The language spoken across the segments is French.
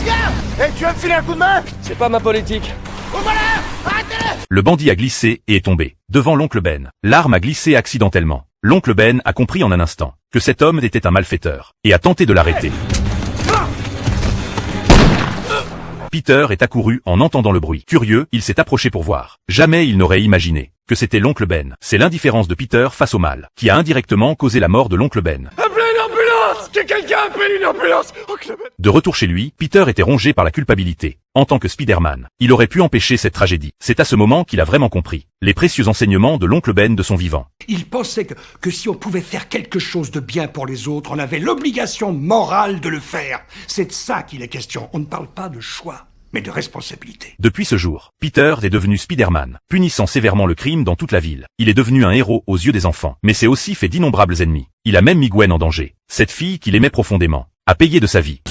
gars! Eh, tu vas me filer un coup de main? C'est pas ma politique. Oh voilà! Arrêtez-le! Le bandit a glissé et est tombé, devant l'oncle Ben. L'arme a glissé accidentellement. L'oncle Ben a compris en un instant que cet homme était un malfaiteur, et a tenté de l'arrêter. Peter est accouru en entendant le bruit. Curieux, il s'est approché pour voir. Jamais il n'aurait imaginé que c'était l'oncle Ben. C'est l'indifférence de Peter face au mal, qui a indirectement causé la mort de l'oncle Ben. Appelez une ambulance! Que quelqu'un appelle une ambulance! Oncle Ben! De retour chez lui, Peter était rongé par la culpabilité. En tant que Spider-Man, il aurait pu empêcher cette tragédie. C'est à ce moment qu'il a vraiment compris les précieux enseignements de l'oncle Ben de son vivant. Il pensait que si on pouvait faire quelque chose de bien pour les autres, on avait l'obligation morale de le faire. C'est de ça qu'il est question. On ne parle pas de choix, mais de responsabilité. Depuis ce jour, Peter est devenu Spider-Man, punissant sévèrement le crime dans toute la ville. Il est devenu un héros aux yeux des enfants, mais s'est aussi fait d'innombrables ennemis. Il a même mis Gwen en danger. Cette fille qu'il aimait profondément a payé de sa vie.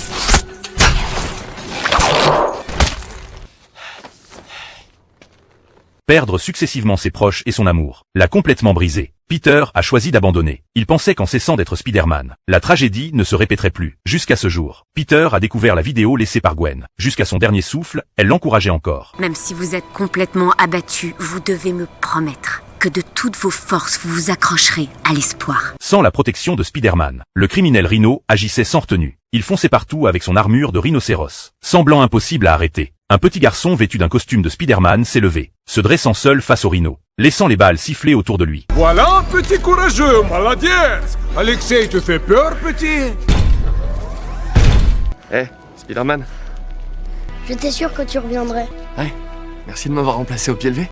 Perdre successivement ses proches et son amour l'a complètement brisé. Peter a choisi d'abandonner. Il pensait qu'en cessant d'être Spider-Man, la tragédie ne se répéterait plus. Jusqu'à ce jour, Peter a découvert la vidéo laissée par Gwen. Jusqu'à son dernier souffle, elle l'encourageait encore. Même si vous êtes complètement abattu, vous devez me promettre que de toutes vos forces vous vous accrocherez à l'espoir. Sans la protection de Spider-Man, le criminel Rhino agissait sans retenue. Il fonçait partout avec son armure de rhinocéros. Semblant impossible à arrêter, un petit garçon vêtu d'un costume de Spider-Man s'est levé, se dressant seul face au Rhino, laissant les balles siffler autour de lui. Voilà un petit courageux, maladies! Alexei te fait peur, petit? Eh, Spider-Man. J'étais sûr que tu reviendrais. Ouais, merci de m'avoir remplacé au pied levé.